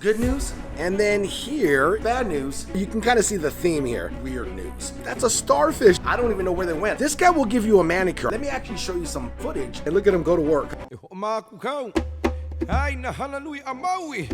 Good news, and then here, bad news. You can kind of see the theme here. Weird news. That's a starfish. I don't even know where they went. This guy will give you a manicure. Let me actually show you some footage and look at him go to work. Hoʻomalu, Hana Hui A Maui.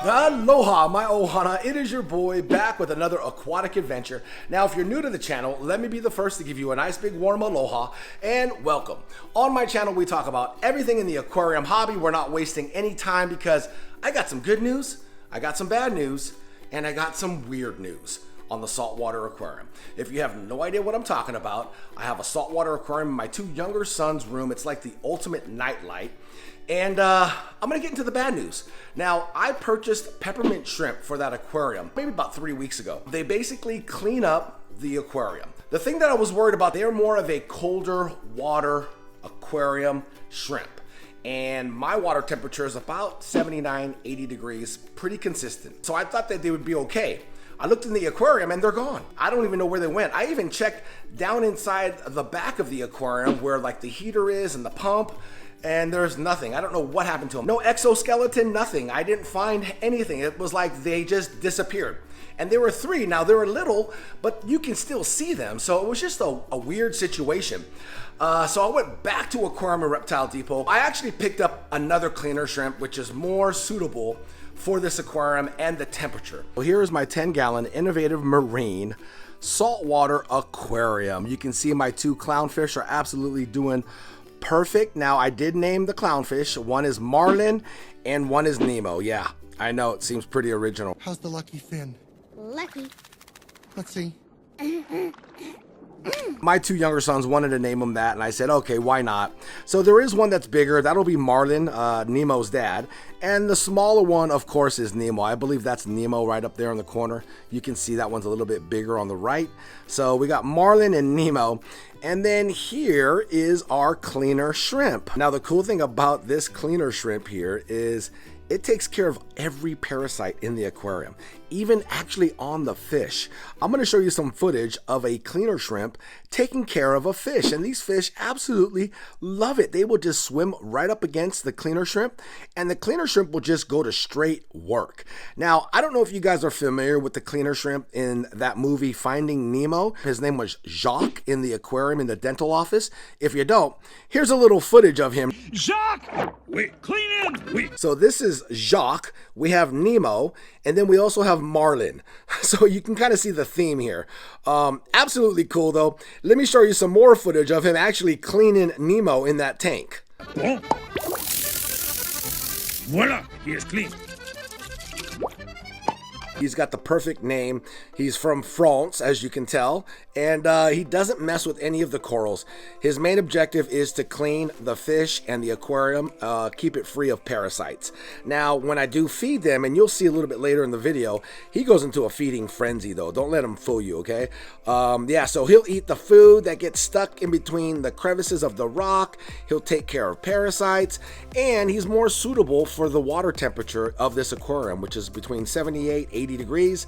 Aloha, my ohana. It is your boy back with another aquatic adventure. Now, if you're new to the channel, let me be the first to give you a nice big warm aloha and welcome. On my channel, we talk about everything in the aquarium hobby. We're not wasting any time because I got some good news, I got some bad news, and I got some weird news on the Saltwater Aquarium. If you have no idea what I'm talking about, I have a saltwater aquarium in my two younger sons' room. It's like the ultimate nightlight. And I'm gonna get into the bad news. Now, I purchased peppermint shrimp for that aquarium maybe about 3 weeks ago. They basically clean up the aquarium. The thing that I was worried about, they're more of a colder water aquarium shrimp. And my water temperature is about 79, 80 degrees, pretty consistent. So I thought that they would be okay. I looked in the aquarium and they're gone. I don't even know where they went. I even checked down inside the back of the aquarium where like the heater is and the pump, and there's nothing. I don't know what happened to them. No exoskeleton, nothing. I didn't find anything. It was like they just disappeared. And there were three. Now they were little, but you can still see them. So it was just a weird situation. So I went back to Aquarium and Reptile Depot. I actually picked up another cleaner shrimp, which is more suitable for this aquarium and the temperature. Well, here is my 10-gallon innovative marine saltwater aquarium. You can see my two clownfish are absolutely doing perfect. Now, I did name the clownfish. One is Marlin and one is Nemo. Yeah, I know, it seems pretty original. How's the lucky fin? Lucky. Let's see. My two younger sons wanted to name them that, and I said, okay, why not? So there is one that's bigger. That'll be Marlin, Nemo's dad. And the smaller one, of course, is Nemo. I believe that's Nemo right up there in the corner. You can see that one's a little bit bigger on the right. So we got Marlin and Nemo. And then here is our cleaner shrimp. Now, the cool thing about this cleaner shrimp here is it takes care of every parasite in the aquarium, even actually on the fish. I'm going to show you some footage of a cleaner shrimp taking care of a fish, and these fish absolutely love it. They will just swim right up against the cleaner shrimp, and the cleaner shrimp will just go to straight work. Now, I don't know if you guys are familiar with the cleaner shrimp in that movie Finding Nemo. His name was Jacques in the aquarium in the dental office. If you don't, here's a little footage of him. Jacques! Wait, clean in! Wait. So this is Jacques, we have Nemo, and then we also have Marlin. So you can kind of see the theme here. Absolutely cool though. Let me show you some more footage of him actually cleaning Nemo in that tank. Oh. Voila, he is clean. He's got the perfect name. He's from France, as you can tell, and he doesn't mess with any of the corals. His main objective is to clean the fish and the aquarium, keep it free of parasites. Now, when I do feed them, and you'll see a little bit later in the video, he goes into a feeding frenzy, though. Don't let him fool you, okay? Yeah, so he'll eat the food that gets stuck in between the crevices of the rock. He'll take care of parasites, and he's more suitable for the water temperature of this aquarium, which is between 78, 80 degrees,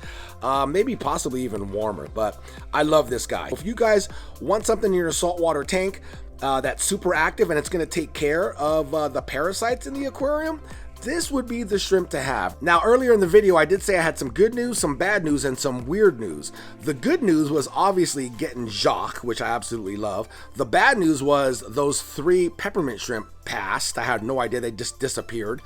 maybe possibly even warmer. But I love this guy. If you guys want something in your saltwater tank that's super active and it's going to take care of the parasites in the aquarium, this would be the shrimp to have. Now, earlier in the video, I did say I had some good news, some bad news, and some weird news. The good news was obviously getting Jacques, which I absolutely love. The bad news was those 3 peppermint shrimp passed. I had no idea, they just disappeared.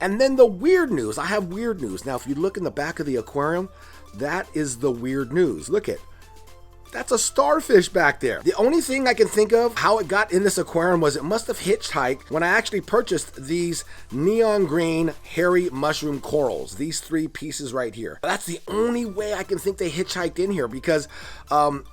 And then the weird news, I have weird news. Now, if you look in the back of the aquarium, that is the weird news. Look at that's a starfish back there. The only thing I can think of how it got in this aquarium was it must have hitchhiked when I actually purchased these neon green hairy mushroom corals, these 3 pieces right here. That's the only way I can think they hitchhiked in here, because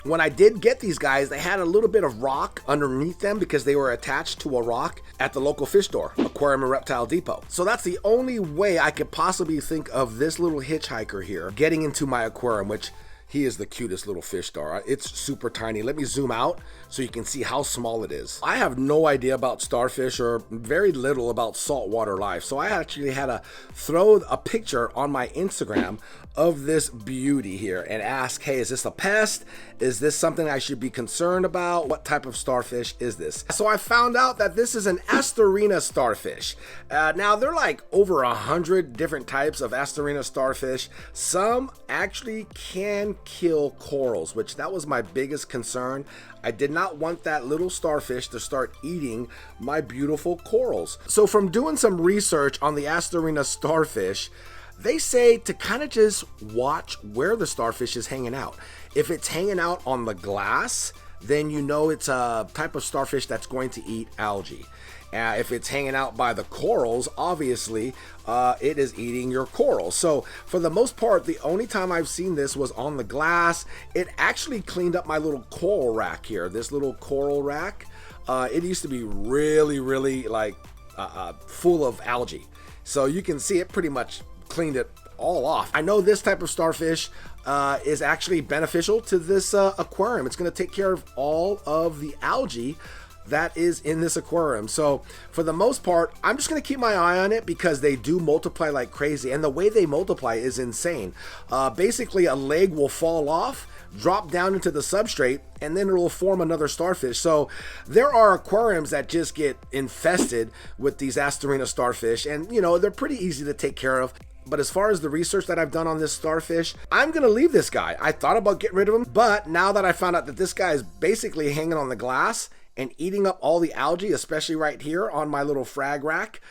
when I did get these guys, they had a little bit of rock underneath them because they were attached to a rock at the local fish store, Aquarium and Reptile Depot. So that's the only way I could possibly think of this little hitchhiker here getting into my aquarium, which He is the cutest little fish star. It's super tiny. Let me zoom out so you can see how small it is. I have no idea about starfish or very little about saltwater life. So I actually had to throw a picture on my Instagram of this beauty here and ask, hey, is this a pest? Is this something I should be concerned about? What type of starfish is this? So I found out that this is an Astorina starfish. Now they're like over 100 different types of Astorina starfish. Some actually can kill corals, which that was my biggest concern. I did not want that little starfish to start eating my beautiful corals. So from doing some research on the Astorina starfish, they say to kind of just watch where the starfish is hanging out. If it's hanging out on the glass, then you know it's a type of starfish that's going to eat algae. If it's hanging out by the corals, obviously it is eating your corals. So for the most part, the only time I've seen this was on the glass. It actually cleaned up my little coral rack here, this little coral rack. It used to be really like full of algae. So you can see it pretty much cleaned it all off. I know this type of starfish is actually beneficial to this aquarium. It's going to take care of all of the algae that is in this aquarium. So for the most part, I'm just going to keep my eye on it because they do multiply like crazy, and the way they multiply is insane. Basically a leg will fall off, drop down into the substrate, and then it will form another starfish. So there are aquariums that just get infested with these Astorina starfish, and you know, they're pretty easy to take care of. But as far as the research that I've done on this starfish, I'm gonna leave this guy. I thought about getting rid of him, but now that I found out that this guy is basically hanging on the glass and eating up all the algae, especially right here on my little frag rack,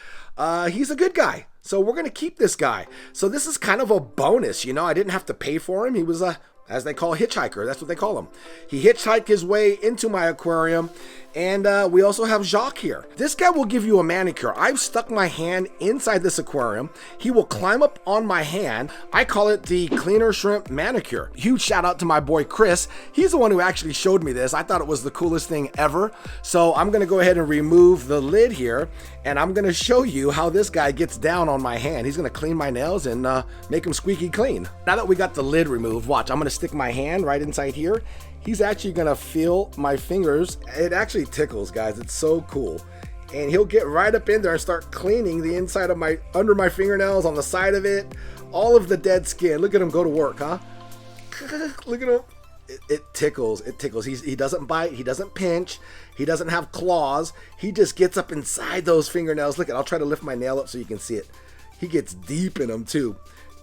he's a good guy. So we're gonna keep this guy. So this is kind of a bonus, you know, I didn't have to pay for him. He was as they call, hitchhiker. That's what they call him. He hitchhiked his way into my aquarium. And we also have Jacques here. This guy will give you a manicure. I've stuck my hand inside this aquarium. He will climb up on my hand. I call it the cleaner shrimp manicure. Huge shout out to my boy Chris. He's the one who actually showed me this. I thought it was the coolest thing ever. So I'm gonna go ahead and remove the lid here, and I'm gonna show you how this guy gets down on my hand. He's gonna clean my nails and make them squeaky clean. Now that we got the lid removed, watch, I'm gonna stick my hand right inside here. He's actually gonna feel my fingers. It actually tickles, guys. It's so cool. And he'll get right up in there and start cleaning the inside of under my fingernails, on the side of it, all of the dead skin. Look at him go to work, huh? Look at him. It tickles. It tickles. He doesn't bite. He doesn't pinch. He doesn't have claws. He just gets up inside those fingernails. Look at. I'll try to lift my nail up so you can see it. He gets deep in them too.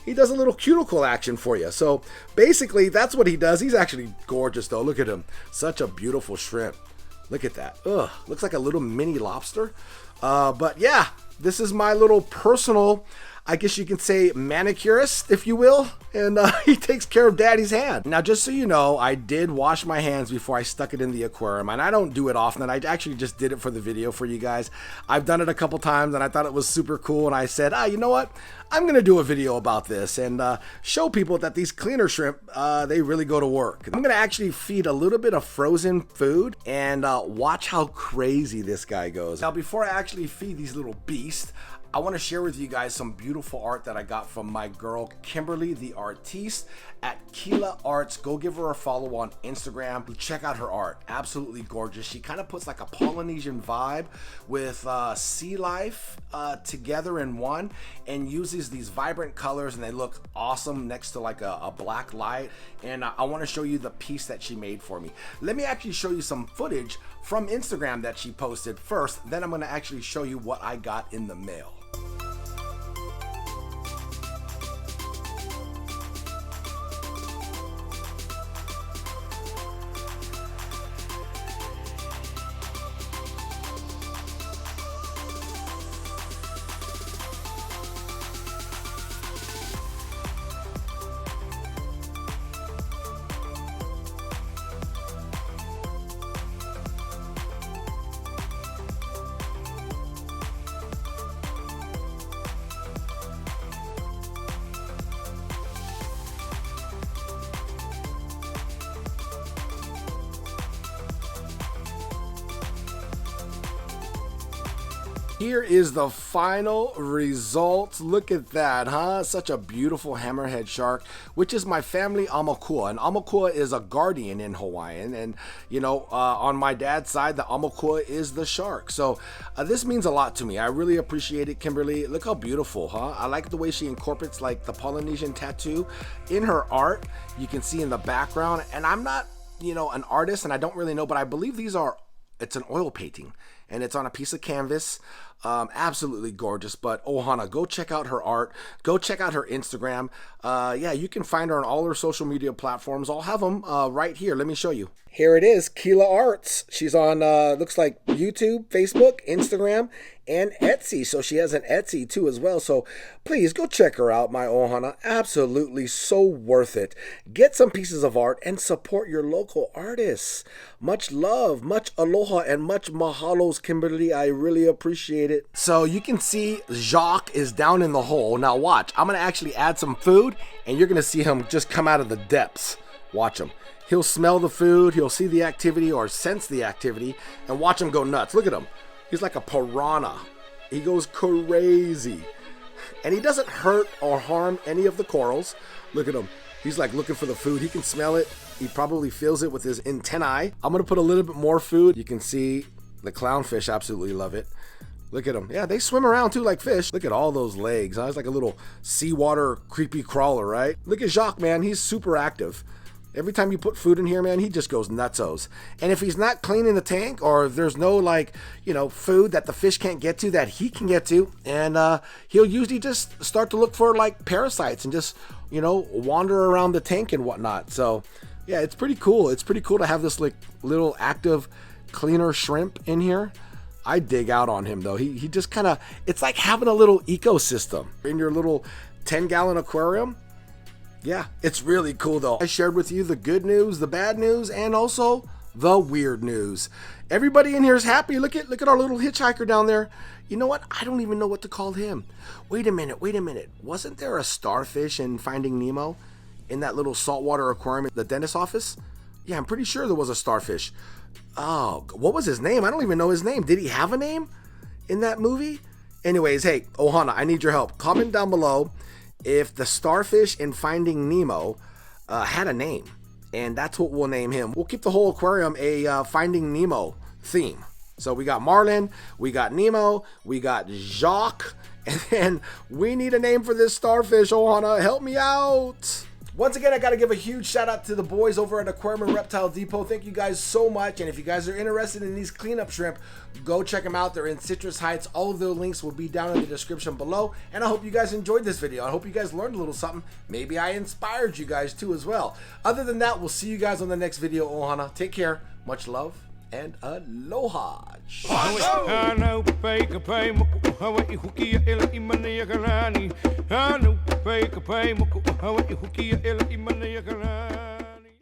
He does a little cuticle action for you. So basically that's what he does. He's actually gorgeous though. Look at him. Such a beautiful shrimp. Look at that. Ugh, looks like a little mini lobster. But yeah, this is my little personal, I guess you can say, manicurist, if you will. And he takes care of daddy's hand. Now, just so you know, I did wash my hands before I stuck it in the aquarium, and I don't do it often. I actually just did it for the video for you guys. I've done it a couple times and I thought it was super cool, and I said, you know what? I'm gonna do a video about this and show people that these cleaner shrimp, they really go to work. I'm gonna actually feed a little bit of frozen food and watch how crazy this guy goes. Now, before I actually feed these little beasts, I want to share with you guys some beautiful art that I got from my girl Kimberly the artiste at Keali'i Arts. Go give her a follow on Instagram. Check out her art. Absolutely gorgeous. She kind of puts like a Polynesian vibe with sea life together in one, and uses these vibrant colors, and they look awesome next to like a black light. And I want to show you the piece that she made for me. Let me actually show you some footage from Instagram that she posted first, then I'm going to actually show you what I got in the mail. Here is the final results. Look at that, huh? Such a beautiful hammerhead shark, which is my family AQQA. And AQQA is a guardian in Hawaiian. And, you know, on my dad's side, the AQQA is the shark. So this means a lot to me. I really appreciate it, Kimberly. Look how beautiful, huh? I like the way she incorporates like the Polynesian tattoo in her art. You can see in the background. And I'm not, you know, an artist, and I don't really know, but I believe it's an oil painting, and it's on a piece of canvas. Absolutely gorgeous. But Hana, go check out her art. Go check out her Instagram. Yeah, you can find her on all her social media platforms. I'll have them right here. Let me show you. Here it is, Keali'i Arts. She's on, looks like YouTube, Facebook, Instagram, and Etsy. So she has an Etsy too as well. So please go check her out, my Hana. Absolutely so worth it. Get some pieces of art and support your local artists. Much love, much aloha, and much mahalos, Kimberly. I really appreciate it. So you can see Jacques is down in the hole. Now watch, I'm gonna actually add some food and you're gonna see him just come out of the depths. Watch him. He'll smell the food, he'll see the activity or sense the activity, and watch him go nuts. Look at him. He's like a piranha. He goes crazy. And he doesn't hurt or harm any of the corals. Look at him. He's like looking for the food. He can smell it. He probably feels it with his antennae. I'm gonna put a little bit more food. You can see the clownfish absolutely love it. Look at them. Yeah, they swim around too like fish. Look at all those legs. Huh? It's like a little seawater creepy crawler, right? Look at Jacques, man. He's super active. Every time you put food in here, man, he just goes nutsos. And if he's not cleaning the tank, or if there's no, like, you know, food that the fish can't get to that he can get to, and he'll usually just start to look for like parasites and just, you know, wander around the tank and whatnot. So yeah, it's pretty cool. It's pretty cool to have this like little active cleaner shrimp in here. I dig out on him though. He just kind of, it's like having a little ecosystem in your little 10-gallon aquarium. Yeah, it's really cool though. I shared with you the good news, the bad news, and also the weird news. Everybody in here is happy. Look at our little hitchhiker down there. You know what? I don't even know what to call him. Wait a minute. Wasn't there a starfish in Finding Nemo in that little saltwater aquarium at the dentist's office? Yeah, I'm pretty sure there was a starfish. Oh, what was his name? I don't even know his name. Did he have a name in that movie? Anyways, hey, Hana, I need your help. Comment down below if the starfish in Finding Nemo had a name, and that's what we'll name him. We'll keep the whole aquarium a Finding Nemo theme. So we got Marlin, we got Nemo, we got Jacques, and then we need a name for this starfish. Hana, help me out. Once again, I got to give a huge shout out to the boys over at Aquarium and Reptile Depot. Thank you guys so much. And if you guys are interested in these cleanup shrimp, go check them out. They're in Citrus Heights. All of their links will be down in the description below. And I hope you guys enjoyed this video. I hope you guys learned a little something. Maybe I inspired you guys too as well. Other than that, we'll see you guys on the next video. Hana, take care. Much love and aloha. Hana